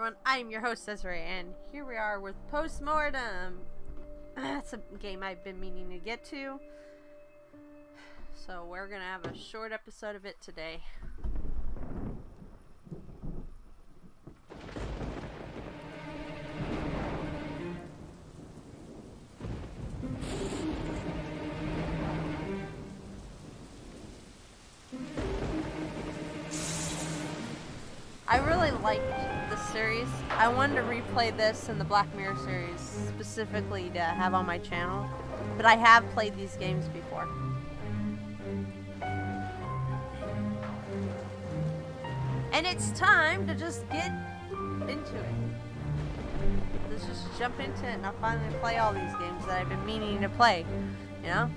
everyone, I am your host Desiree, and here we are with Mortem. That's a game I've been meaning to get to, so we're gonna have a short episode of it today. I really liked the series. I wanted to replay this and the Black Mirror series specifically to have on my channel, but I have played these games before. And it's time to just get into it. Let's just jump into it and I'll finally play all these games that I've been meaning to play, you know?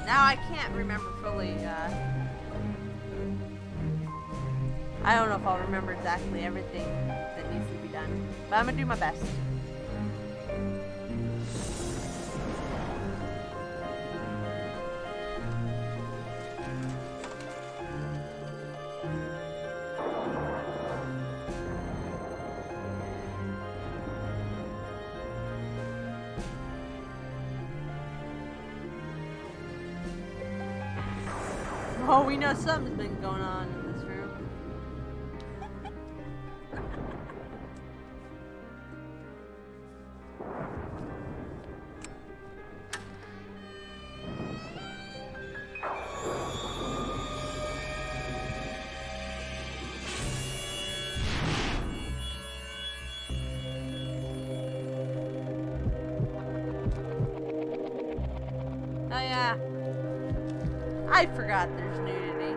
Now I can't remember fully, I don't know if I'll remember exactly everything that needs to be done, but I'm gonna do my best. Oh, we know something's been going on in this room. Oh yeah. I forgot there's nudity.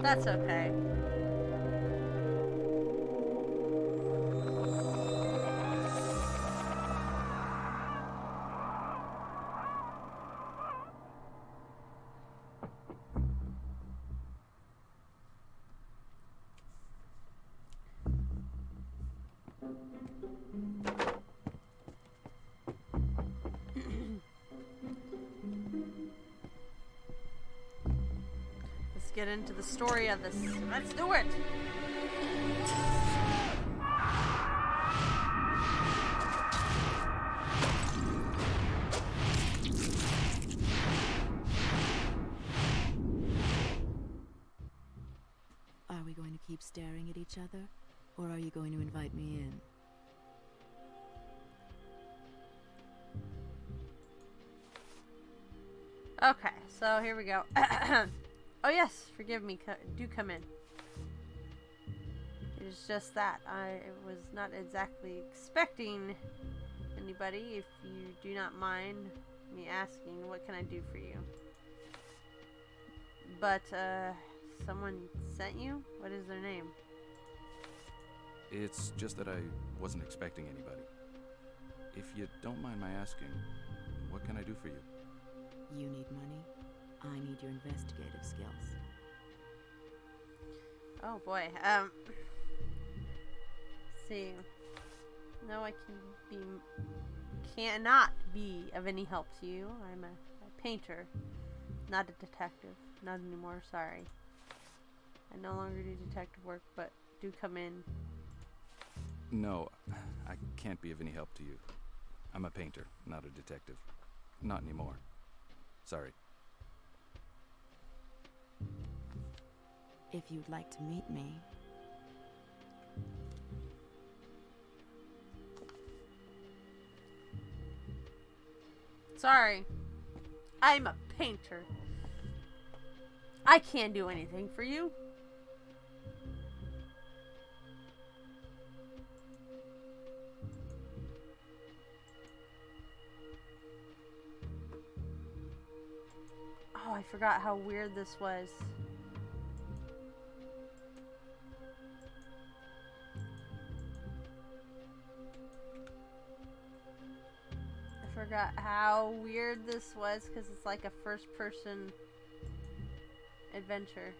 That's okay. Get into the story of this. Let's do it! Are we going to keep staring at each other, or are you going to invite me in? Okay, so here we go. Oh yes, forgive me, do come in. It is just that I was not exactly expecting anybody. If you do not mind me asking, what can I do for you? But, someone sent you? What is their name? It's just that I wasn't expecting anybody. If you don't mind my asking, what can I do for you? You need money. I need your investigative skills. Oh boy, see. No, I cannot be of any help to you. I'm a painter, not a detective. Not anymore, sorry. I no longer do detective work, but do come in. No, I can't be of any help to you. I'm a painter, not a detective. Not anymore. Sorry. If you'd like to meet me. Sorry. I'm a painter. I can't do anything for you. Oh, I forgot how weird this was. forgot how weird this was because it's like a first person Adventure.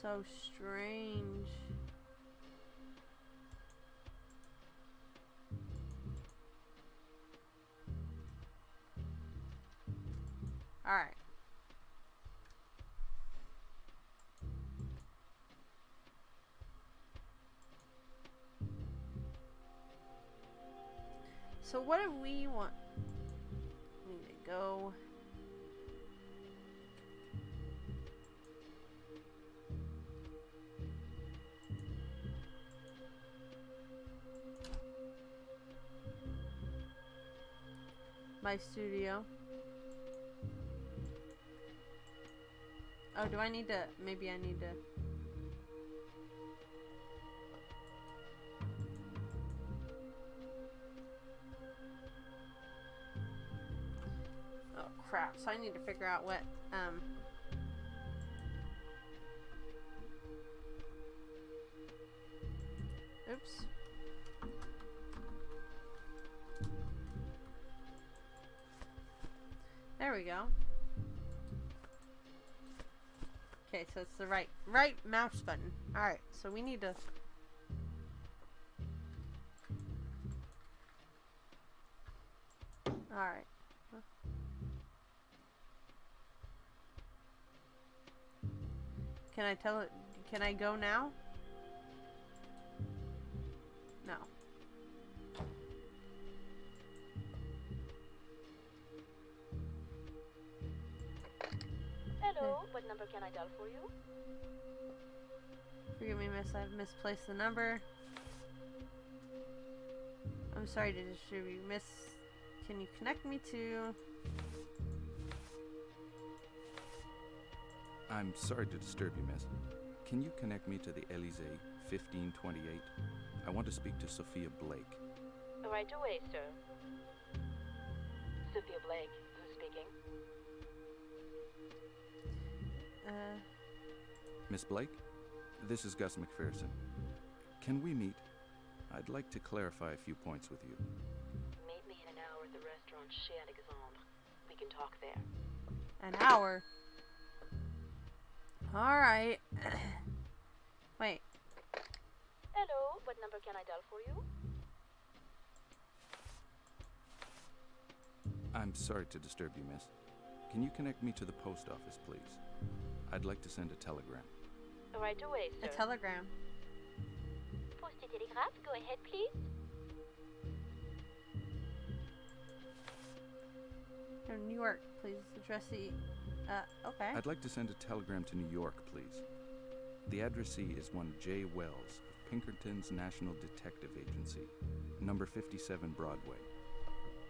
So strange. All right. So what do we want? We need to go. My studio. Oh, do I need to? Maybe I need to. Oh crap! So I need to figure out what Oops. There we go. Okay, so it's the right mouse button. Alright, so we need to... Alright. Can I tell it... Can I go now? No. Hello, what number can I dial for you? Forgive me, miss. I've misplaced the number. I'm sorry to disturb you, miss. Can you connect me to... I'm sorry to disturb you, miss. Can you connect me to the Elysee, 1528? I want to speak to Sofia Blake. Right away, sir. Sofia Blake, who's speaking? Miss Blake? This is Gus McPherson. Can we meet? I'd like to clarify a few points with you. Meet me in an hour at the restaurant Chez Alexandre. We can talk there. An hour? Alright. Wait. Hello, what number can I dial for you? I'm sorry to disturb you, miss. Can you connect me to the post office, please? I'd like to send a telegram. Right away, A sir. telegram. Poste télégraphe, go ahead, please. No, New York, please address the... okay. I'd like to send a telegram to New York, please. The addressee is one J. Wells of Pinkerton's National Detective Agency, number 57 Broadway.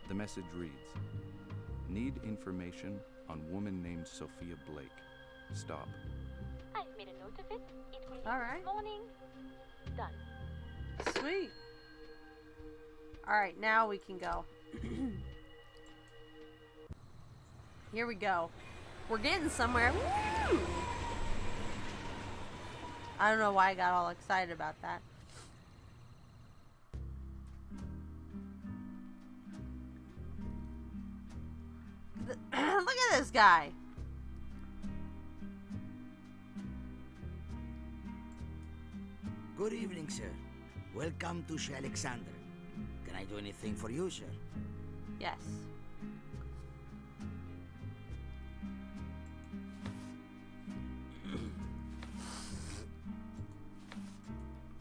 The message reads, "Need information on woman named Sofia Blake. Stop." I've made a note of it. It will be Alright. this morning. Done. Sweet. Alright, now we can go. Here we go. We're getting somewhere. Woo! I don't know why I got all excited about that. Look at this guy. Good evening, sir. Welcome to Chez Alexandre. Can I do anything for you, sir? Yes.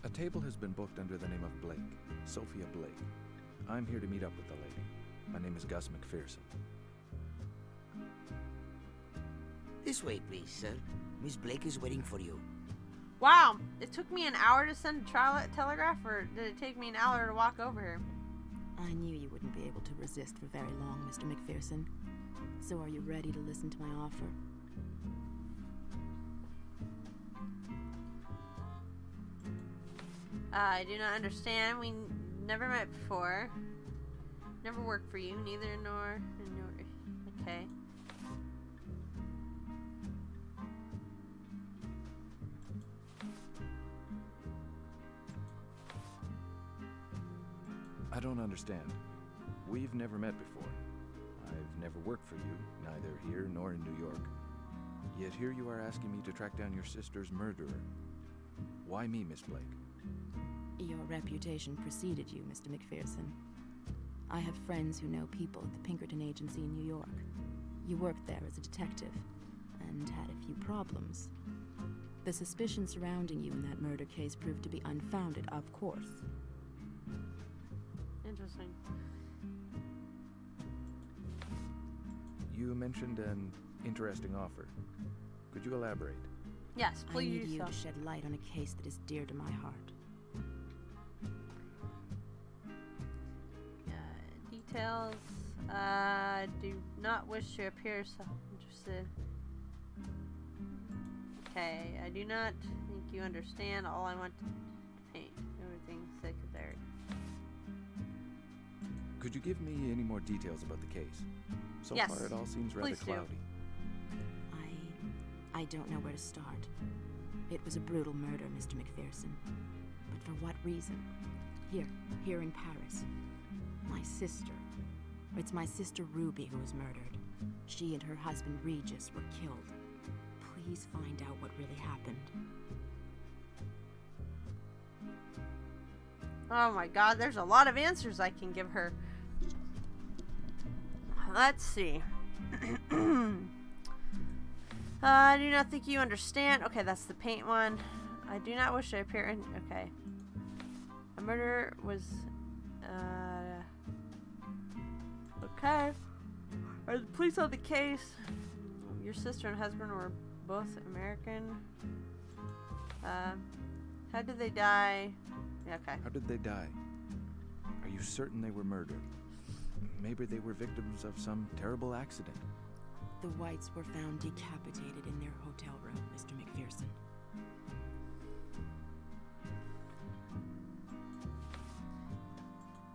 A table has been booked under the name of Blake, Sofia Blake. I'm here to meet up with the lady. My name is Gus McPherson. This way, please, sir. Miss Blake is waiting for you. Wow, it took me an hour to send a telegraph, or did it take me an hour to walk over here? I knew you wouldn't be able to resist for very long, Mr. McPherson. So are you ready to listen to my offer? I do not understand. We never met before. Never worked for you, neither nor... Okay. I don't understand. We've never met before. I never worked for you, neither here nor in New York. Yet here you are asking me to track down your sister's murderer. Why me, Miss Blake? Your reputation preceded you, Mr. McPherson. I have friends who know people at the Pinkerton Agency in New York. You worked there as a detective, and had a few problems. The suspicion surrounding you in that murder case proved to be unfounded, of course. Interesting. You mentioned an interesting offer. Could you elaborate? Yes, I please. need you to shed light on a case that is dear to my heart. Details. Do not wish to appear self-interested. Okay, I do not think you understand. All I want to paint everything secondary. Could you give me any more details about the case? So Yes, far, it all seems rather please do. cloudy. I don't know where to start. It was a brutal murder, Mr. McPherson. But for what reason? Here in Paris. My sister. It's my sister Ruby who was murdered. She and her husband Regis were killed. Please find out what really happened. Oh my god, there's a lot of answers I can give her. Let's see. I do not think you understand. Okay, that's the paint one. I do not wish to appear in... Okay. A murder was... Okay. Are the police on the case? Your sister and husband were both American. How did they die? Yeah, okay. How did they die? Are you certain they were murdered? Maybe they were victims of some terrible accident. The Whites were found decapitated in their hotel room, Mr. McPherson.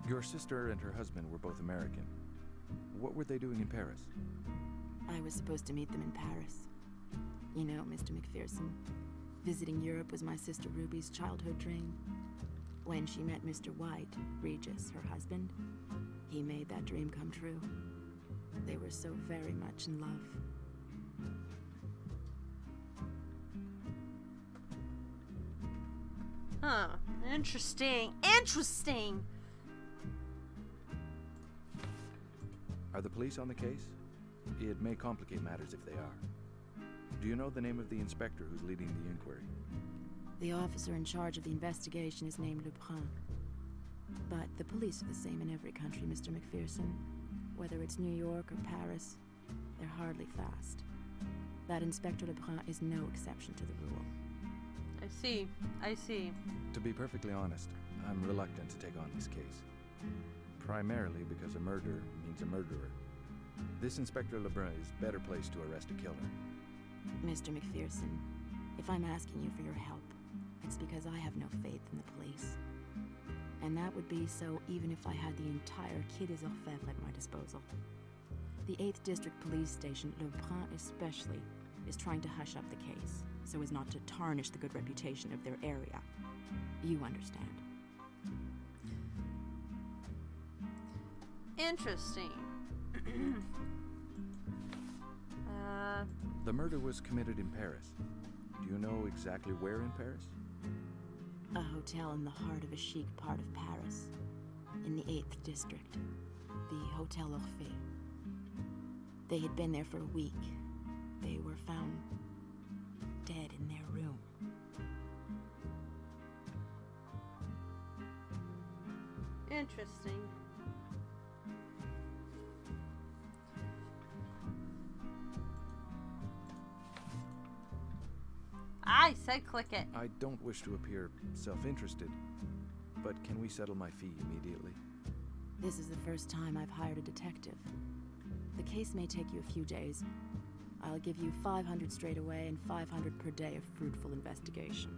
Your sister and her husband were both American. What were they doing in Paris? I was supposed to meet them in Paris. You know, Mr. McPherson, visiting Europe was my sister Ruby's childhood dream. When she met Mr. White, Regis, her husband, he made that dream come true. They were so very much in love. Huh. Interesting. Interesting! Are the police on the case? It may complicate matters if they are. Do you know the name of the inspector who's leading the inquiry? The officer in charge of the investigation is named Lebrun. But the police are the same in every country, Mr. McPherson. Whether it's New York or Paris, they're hardly fast. That Inspector Lebrun is no exception to the rule. I see. I see. To be perfectly honest, I'm reluctant to take on this case. Primarily because a murder means a murderer. This Inspector Lebrun is better placed to arrest a killer. Mr. McPherson, if I'm asking you for your help, it's because I have no faith in the police. And that would be so even if I had the entire Quai des Orfèvres at my disposal. The 8th District Police Station, Lebrun especially, is trying to hush up the case, so as not to tarnish the good reputation of their area. You understand. Interesting. The murder was committed in Paris. Do you know exactly where in Paris? A hotel in the heart of a chic part of Paris, in the 8th District, the Hotel Orphée. They had been there for a week. They were found dead in their room. Interesting. I said click it. I don't wish to appear self-interested, but can we settle my fee immediately? This is the first time I've hired a detective. The case may take you a few days. I'll give you 500 straight away and 500 per day of fruitful investigation.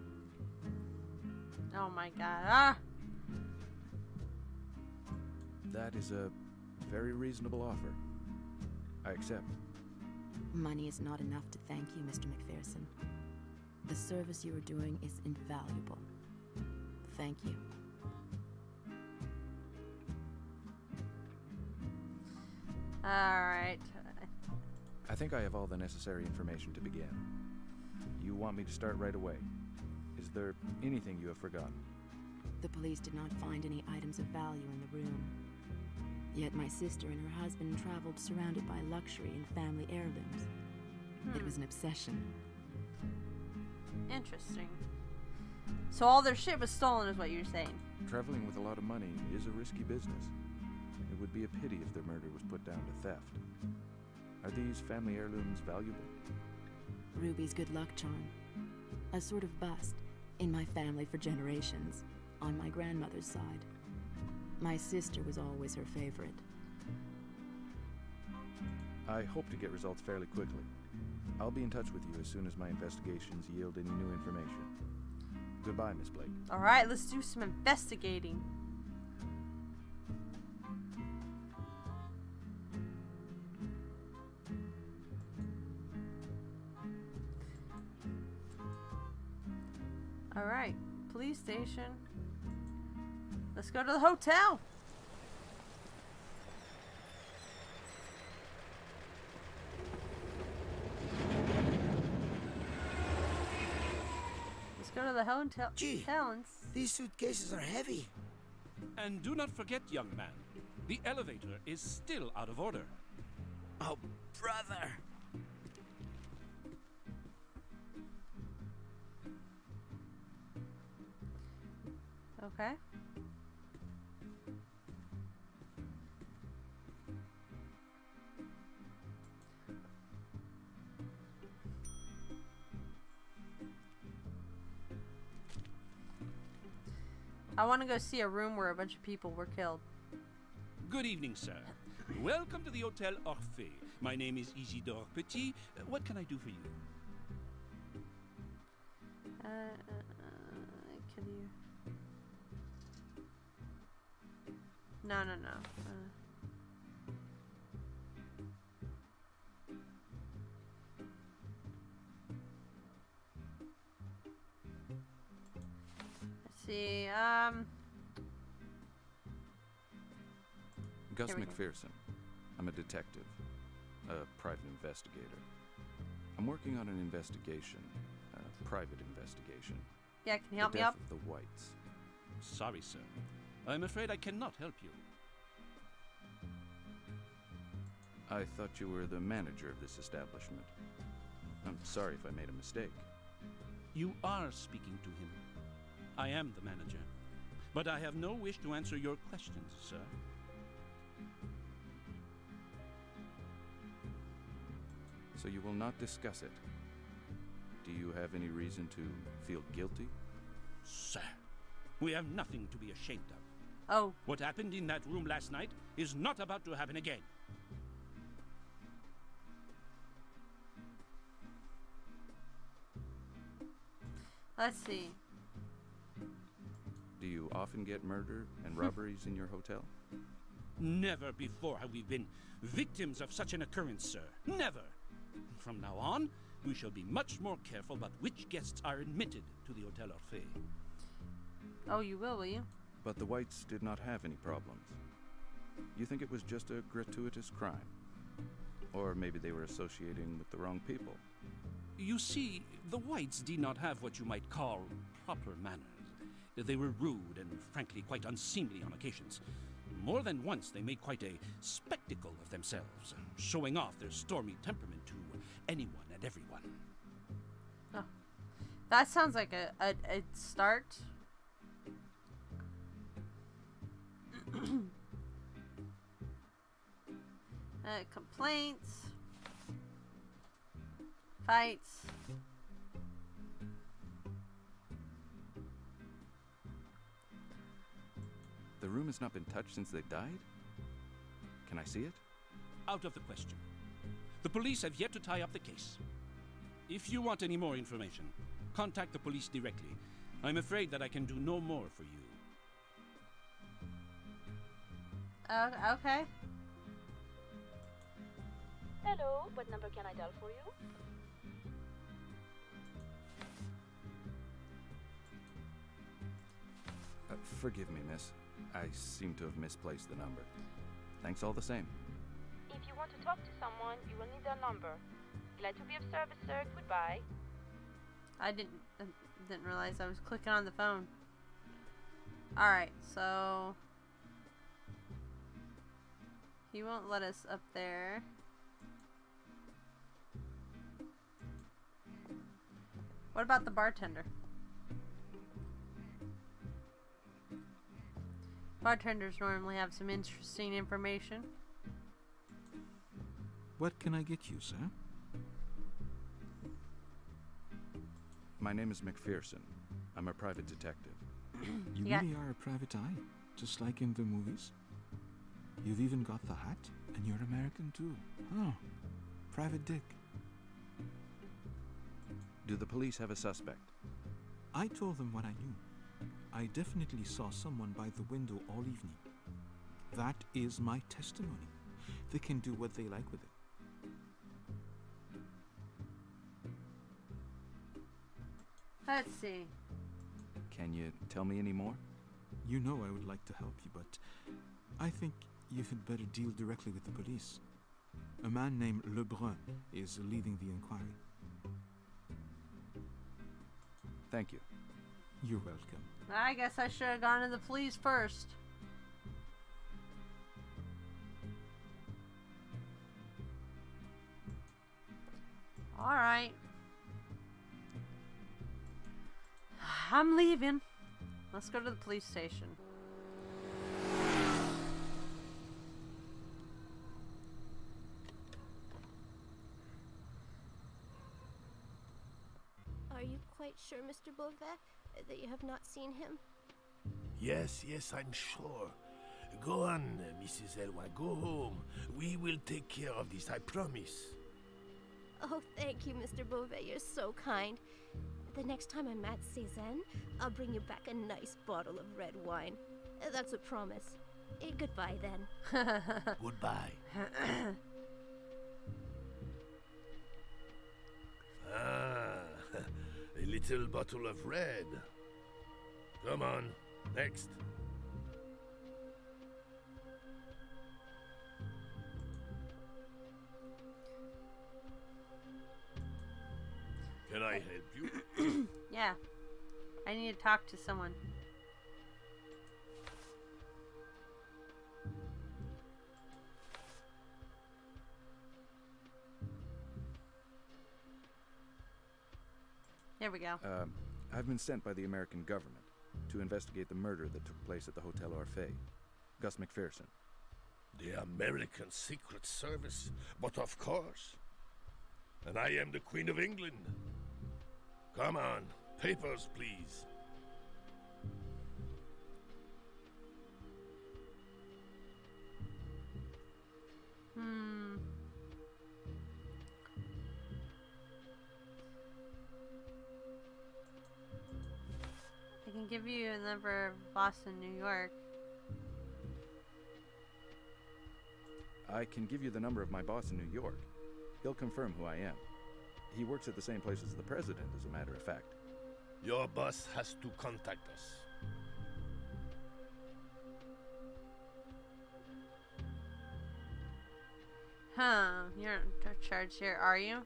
Oh my god. Ah! That is a very reasonable offer. I accept. Money is not enough to thank you, Mr. McPherson. The service you are doing is invaluable. Thank you. Alright. I think I have all the necessary information to begin. You want me to start right away? Is there anything you have forgotten? The police did not find any items of value in the room. Yet my sister and her husband traveled surrounded by luxury and family heirlooms. It was an obsession. Interesting. So all their shit was stolen is what you're saying? Traveling with a lot of money is a risky business. It would be a pity if their murder was put down to theft. Are these family heirlooms valuable? Ruby's good luck charm. A sort of bust in my family for generations, on my grandmother's side. My sister was always her favorite. I hope to get results fairly quickly. I'll be in touch with you as soon as my investigations yield any new information. Goodbye, Miss Blake. Alright, let's do some investigating. Alright, police station. Let's go to the hotel. Let's go to the hotel. Gee, these suitcases are heavy. And do not forget, young man, the elevator is still out of order. Oh, brother. Okay. I want to go see a room where a bunch of people were killed. Good evening, sir. Welcome to the Hotel Orphée. My name is Isidore Petit. What can I do for you? Can you? No. Let's see. Gus Here we go. McPherson. I'm a detective, a private investigator. I'm working on an investigation, a private investigation. Yeah, can you help The me death up? of the Whites. Sorry, sir. I'm afraid I cannot help you. I thought you were the manager of this establishment. I'm sorry if I made a mistake. You are speaking to him. I am the manager. But I have no wish to answer your questions, sir. So you will not discuss it. Do you have any reason to feel guilty? Sir, we have nothing to be ashamed of. Oh, What happened in that room last night is not about to happen again. let's see. Do you often get murder and robberies in your hotel? Never before have we been victims of such an occurrence, sir. Never. From now on, we shall be much more careful about which guests are admitted to the Hotel Orphée. Oh, you will you? But the Whites did not have any problems. You think it was just a gratuitous crime? Or maybe they were associating with the wrong people? You see, the Whites did not have what you might call proper manners. They were rude and frankly quite unseemly on occasions. More than once they made quite a spectacle of themselves, showing off their stormy temperament to anyone and everyone. Oh, that sounds like a start. Complaints. Fights. The room has not been touched since they died? Can I see it? Out of the question. The police have yet to tie up the case. If you want any more information, contact the police directly. I'm afraid that I can do no more for you. Okay. Hello, what number can I dial for you? Forgive me, miss. I seem to have misplaced the number. Thanks all the same. If you want to talk to someone, you will need their number. Glad to be of service, sir. Goodbye. I didn't realize I was clicking on the phone. Alright, so he won't let us up there. What about the bartender? Bartenders normally have some interesting information. What can I get you, sir? My name is McPherson. I'm a private detective. You Yeah. really are a private eye, just like in the movies. You've even got the hat, and you're American too. Oh, Private Dick. Do the police have a suspect? I told them what I knew. I definitely saw someone by the window all evening. That is my testimony. They can do what they like with it. Let's see. Can you tell me any more? You know I would like to help you, but I think you had better deal directly with the police. A man named Lebrun is leading the inquiry. Thank you. You're welcome. I guess I should have gone to the police first. Alright. I'm leaving. Let's go to the police station. Are you quite sure, Mr. Beauvais, that you have not seen him? Yes, I'm sure. Go on, Mrs. Elway, go home. We will take care of this, I promise. Oh, thank you, Mr. Beauvais. You're so kind. The next time I'm at Cézanne, I'll bring you back a nice bottle of red wine. That's a promise. Goodbye, then. Goodbye. A little bottle of red. Come on, next. Can I help you? Yeah. I need to talk to someone. There we go. I've been sent by the American government to investigate the murder that took place at the Hotel Orphée. Gus McPherson. The American Secret Service, but of course. And I am the Queen of England. Come on, papers, please. I can give you a number of Boston, New York. I can give you the number of my boss in New York. He'll confirm who I am. He works at the same place as the president, as a matter of fact. Your boss has to contact us. Huh, you're in charge here, are you?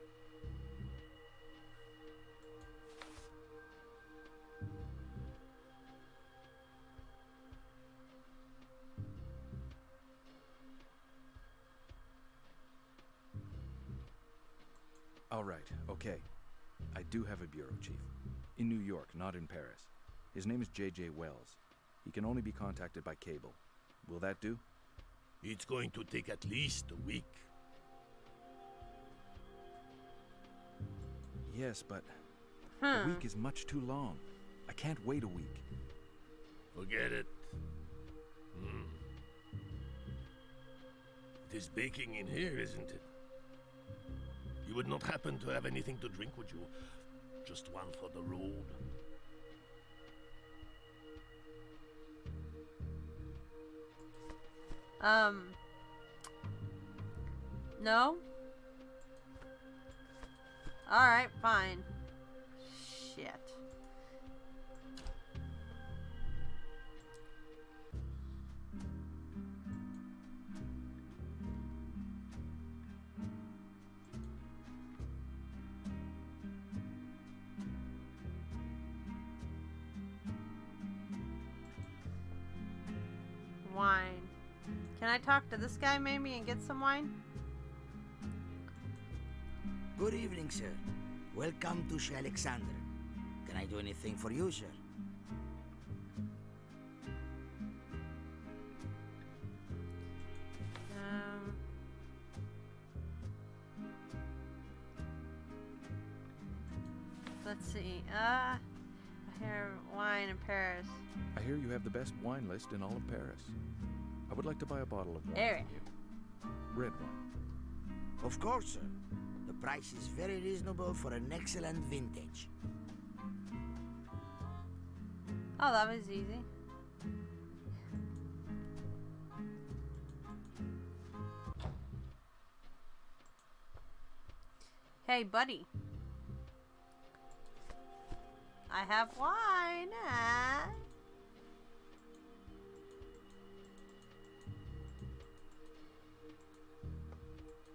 All right, okay. I do have a bureau chief. In New York, not in Paris. His name is J.J. Wells. He can only be contacted by cable. Will that do? It's going to take at least a week. Yes, but a week is much too long. I can't wait a week. Forget it. It is baking in here, isn't it? You would not happen to have anything to drink, would you? Just one for the road. No? Alright, fine. Shit. Can I talk to this guy maybe and get some wine? Good evening, sir. Welcome to Alexander. Can I do anything for you, sir? Let's see. I hear wine in Paris. I hear you have the best wine list in all of Paris. I would like to buy a bottle of wine There. from you. Red wine. Of course, sir. The price is very reasonable for an excellent vintage. Oh, that was easy. Hey, buddy. I have wine.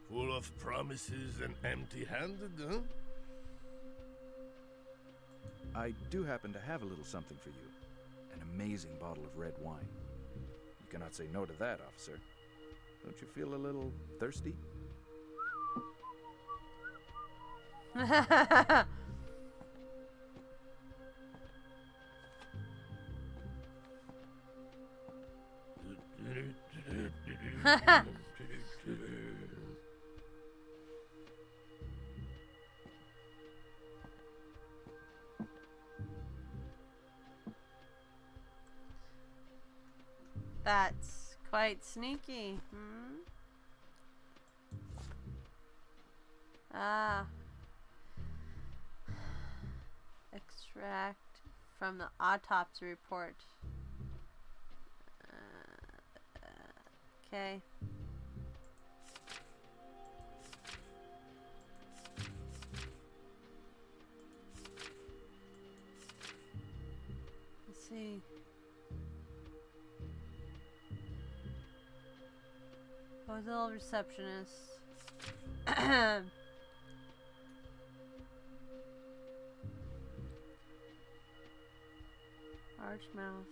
Full of promises and empty-handed, huh? I do happen to have a little something for you. An amazing bottle of red wine. You cannot say no to that, officer. Don't you feel a little thirsty? That's quite sneaky. Extract from the autopsy report. Okay. Let's see. Hotel receptionist. Large mouth.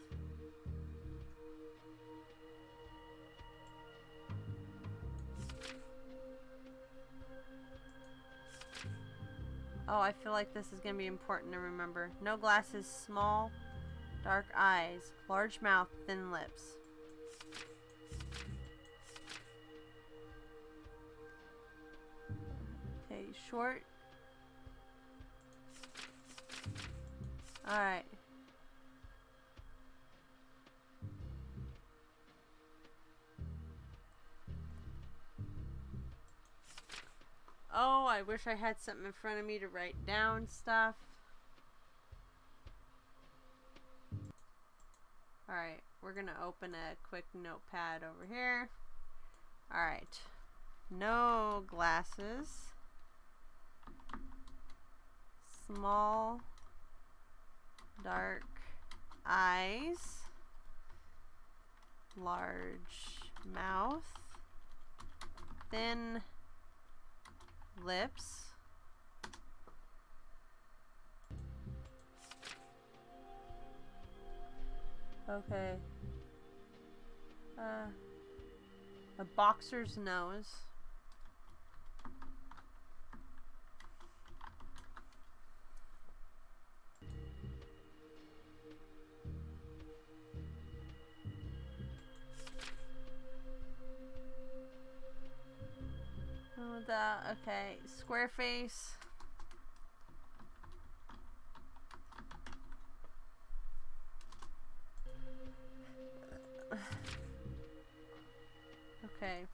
Oh, I feel like this is going to be important to remember. No glasses, small, dark eyes, large mouth, thin lips. Okay, short. Alright. Oh, I wish I had something in front of me to write down stuff. Alright, we're going to open a quick notepad over here. Alright. No glasses. Small, dark eyes. Large mouth. Thin lips. Okay. A boxer's nose. Okay, square face. Okay.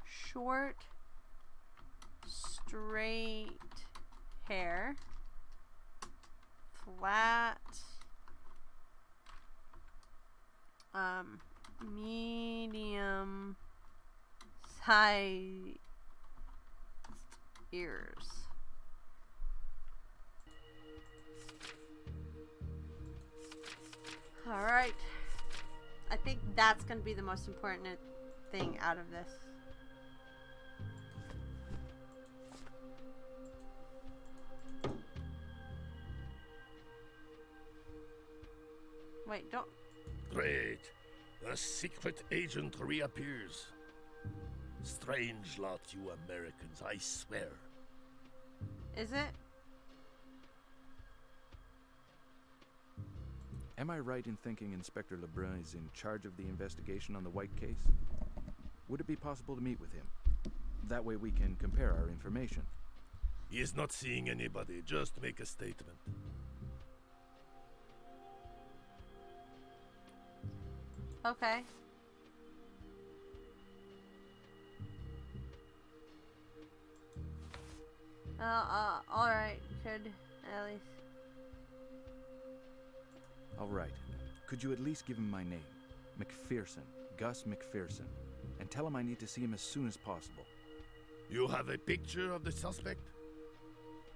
Short, straight hair. Flat. Medium size ears. All right. I think that's going to be the most important thing out of this. Wait, don't. Great. A secret agent reappears. Strange lot, you Americans, I swear. Is it? Am I right in thinking Inspector Lebrun is in charge of the investigation on the White case? Would it be possible to meet with him? That way we can compare our information. He is not seeing anybody, just make a statement. Okay. Alright, could at least. All right. Could you at least give him my name? McPherson. Gus McPherson. And tell him I need to see him as soon as possible. You have a picture of the suspect?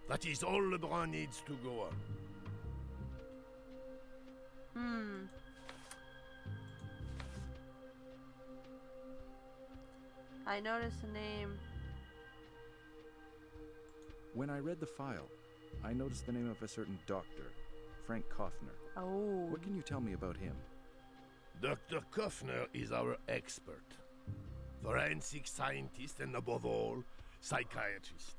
That is all LeBron needs to go on. I noticed a name. When I read the file, I noticed the name of a certain doctor, Frank Kaufman. Oh. What can you tell me about him? Dr. Kaufman is our expert. Forensic scientist and above all, psychiatrist.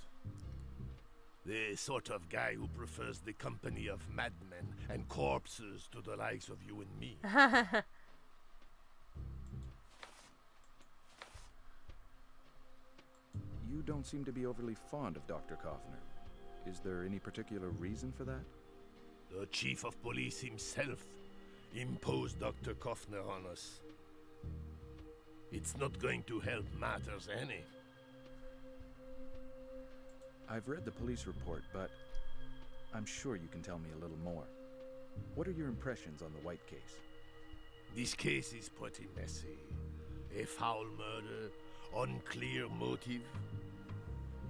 The sort of guy who prefers the company of madmen and corpses to the likes of you and me. You don't seem to be overly fond of Dr. Kaufman. Is there any particular reason for that? The chief of police himself imposed Dr. Kaufman on us. It's not going to help matters any. I've read the police report, but I'm sure you can tell me a little more. What are your impressions on the White case? This case is pretty messy. A foul murder, unclear motive.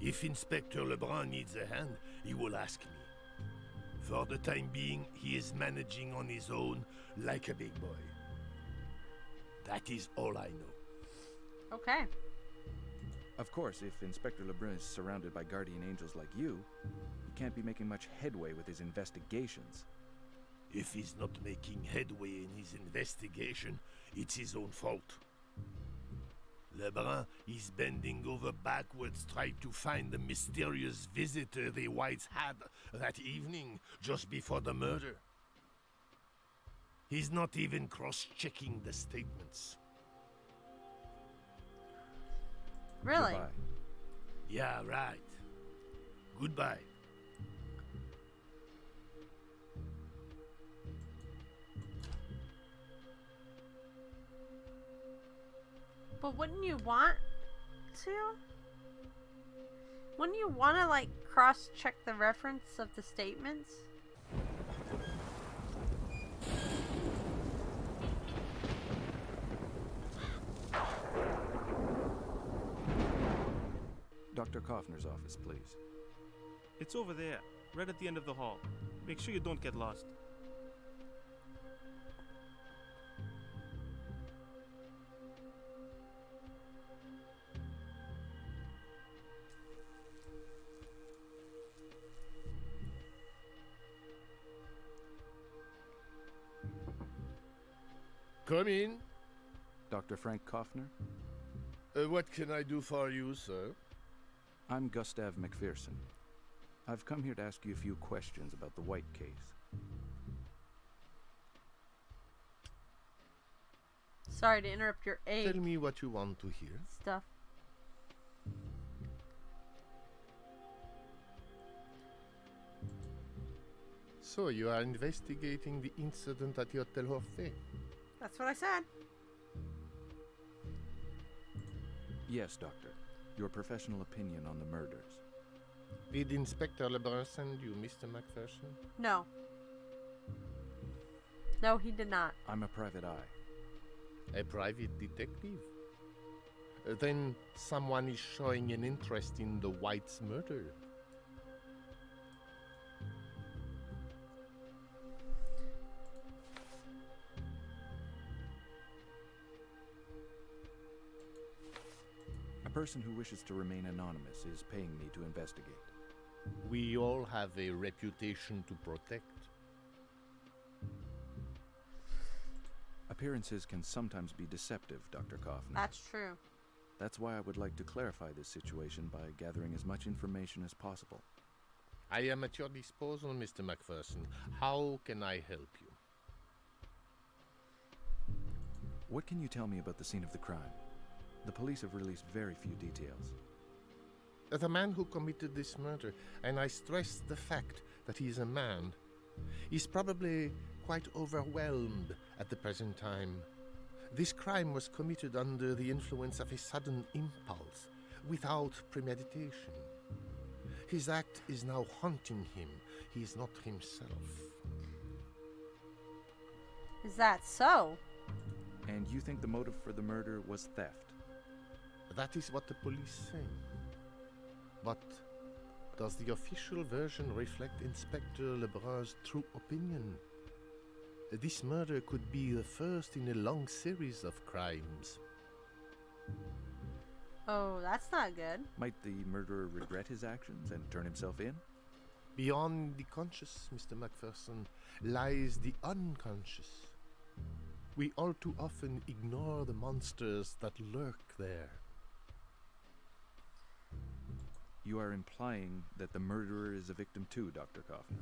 If Inspector Lebrun needs a hand, he will ask me. For the time being, he is managing on his own like a big boy. That is all I know. Okay. Of course, if Inspector Lebrun is surrounded by guardian angels like you, he can't be making much headway with his investigations. If he's not making headway in his investigation, it's his own fault. Lebrun is bending over backwards trying to find the mysterious visitor the Whites had that evening, just before the murder. He's not even cross-checking the statements. Really? Goodbye. Yeah, right. Goodbye. But wouldn't you want to? Wouldn't you want to, like, cross-check the reference of the statements? Dr. Kaufner's office, please. It's over there, right at the end of the hall. Make sure you don't get lost. Come in. Dr. Frank Kaufman? What can I do for you, sir? I'm Gustav McPherson. I've come here to ask you a few questions about the White case. Sorry to interrupt your egg Tell me what you want to hear. stuff. So you are investigating the incident at the Hotel Horfé? That's what I said. Yes, Doctor. Your professional opinion on the murders. Did Inspector Lebrun send you, Mr. McPherson? No. No, he did not. I'm a private eye. A private detective? Then someone is showing an interest in the White's murder. A person who wishes to remain anonymous is paying me to investigate. We all have a reputation to protect. Appearances can sometimes be deceptive, Dr. Kaufman. That's true. That's why I would like to clarify this situation by gathering as much information as possible. I am at your disposal, Mr. McPherson. How can I help you? What can you tell me about the scene of the crime? The police have released very few details. The man who committed this murder, and I stress the fact that he is a man, is probably quite overwhelmed at the present time. This crime was committed under the influence of a sudden impulse, without premeditation. His act is now haunting him. He is not himself. Is that so? And you think the motive for the murder was theft? That is what the police say. But does the official version reflect Inspector Lebrun's true opinion? This murder could be the first in a long series of crimes. Oh, that's not good. Might the murderer regret his actions and turn himself in? Beyond the conscious, Mr. McPherson, lies the unconscious. We all too often ignore the monsters that lurk there. You are implying that the murderer is a victim too, Dr. Kaufman.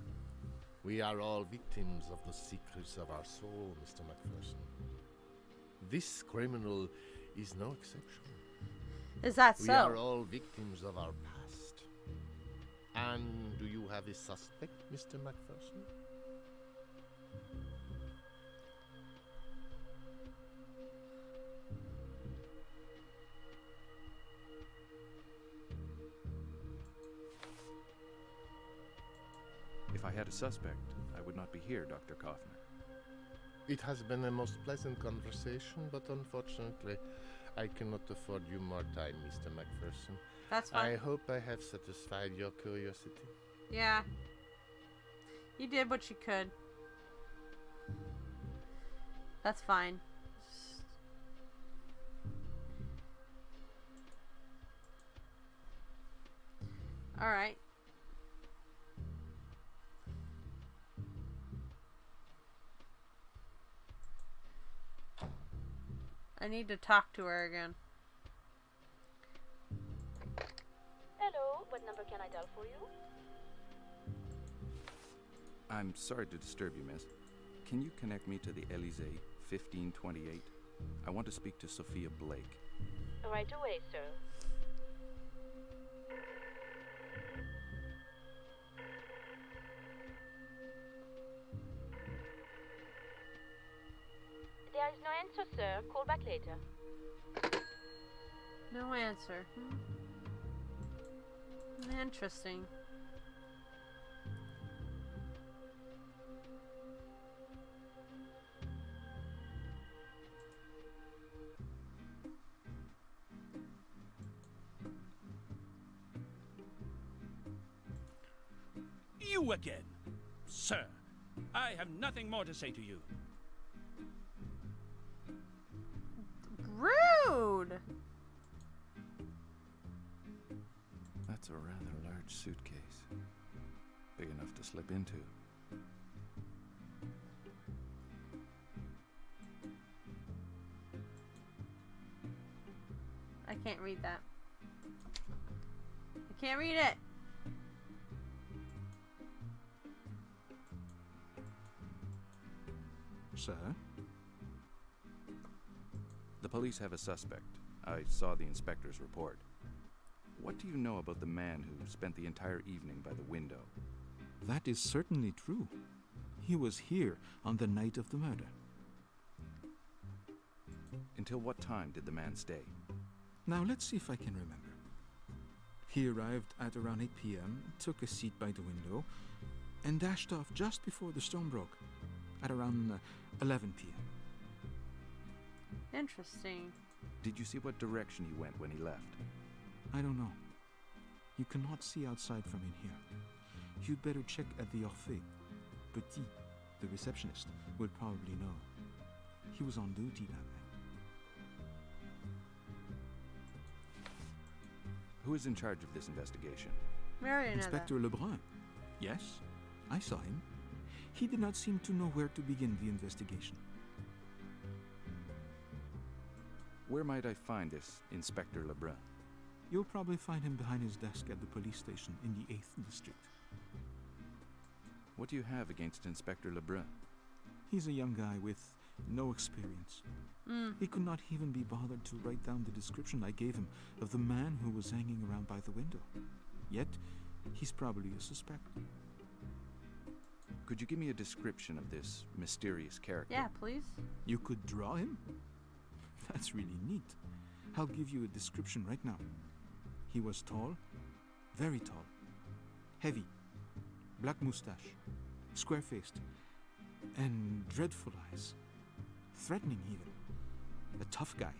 We are all victims of the secrets of our soul, Mr. McPherson. This criminal is no exception. Is that so? We are all victims of our past. And do you have a suspect, Mr. McPherson? If I had a suspect, I would not be here, Dr. Kaufman. It has been a most pleasant conversation, but unfortunately, I cannot afford you more time, Mr. McPherson. That's fine. I hope I have satisfied your curiosity. Yeah. You did what you could. That's fine. Alright. I need to talk to her again. Hello, what number can I dial for you? I'm sorry to disturb you, miss. Can you connect me to the Elysee, 1528? I want to speak to Sofia Blake. Right away, sir. There is no answer, sir. Call back later. No answer. Interesting. You again! Sir, I have nothing more to say to you. Rude! That's a rather large suitcase. Big enough to slip into. I can't read that. I can't read it! Sir? The police have a suspect. I saw the inspector's report. What do you know about the man who spent the entire evening by the window? That is certainly true. He was here on the night of the murder. Until what time did the man stay? Now let's see if I can remember. He arrived at around 8 p.m., took a seat by the window, and dashed off just before the storm broke, at around 11 p.m. Interesting. Did you see what direction he went when he left? I don't know. You cannot see outside from in here. You'd better check at the Orphée. Petit, the receptionist, will probably know. He was on duty that night. Who is in charge of this investigation? Marionetta. Inspector Lebrun. Yes, I saw him. He did not seem to know where to begin the investigation. Where might I find this Inspector Lebrun? You'll probably find him behind his desk at the police station in the 8th district. What do you have against Inspector Lebrun? He's a young guy with no experience. He could not even be bothered to write down the description I gave him of the man who was hanging around by the window. Yet, he's probably a suspect. Could you give me a description of this mysterious character? Yeah, please. You could draw him? That's really neat. I'll give you a description right now. He was tall, very tall, heavy, black mustache, square-faced, and dreadful eyes. Threatening even. A tough guy.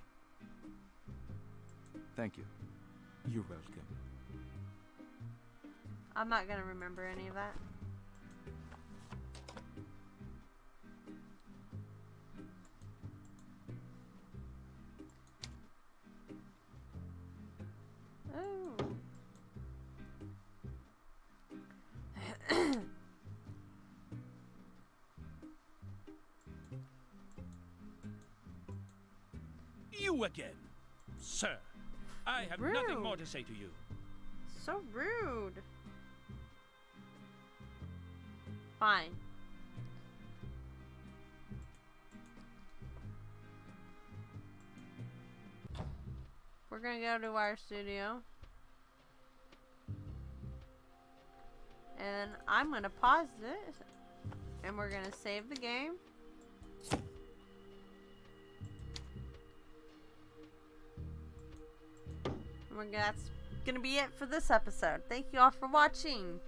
Thank you. You're welcome. I'm not gonna remember any of that. Oh. You again! Sir, I have nothing more to say to you. So rude. Fine. We're gonna go to our studio. And I'm gonna pause this. And we're gonna save the game. That's gonna be it for this episode. Thank you all for watching.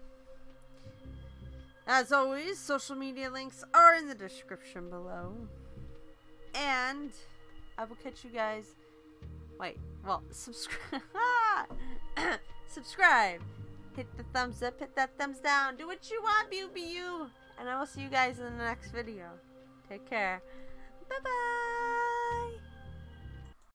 As always, social media links are in the description below. And I will catch you guys. Wait, well, subscribe. Subscribe. Hit the thumbs up, hit that thumbs down. Do what you want, be you. And I will see you guys in the next video. Take care. Bye-bye.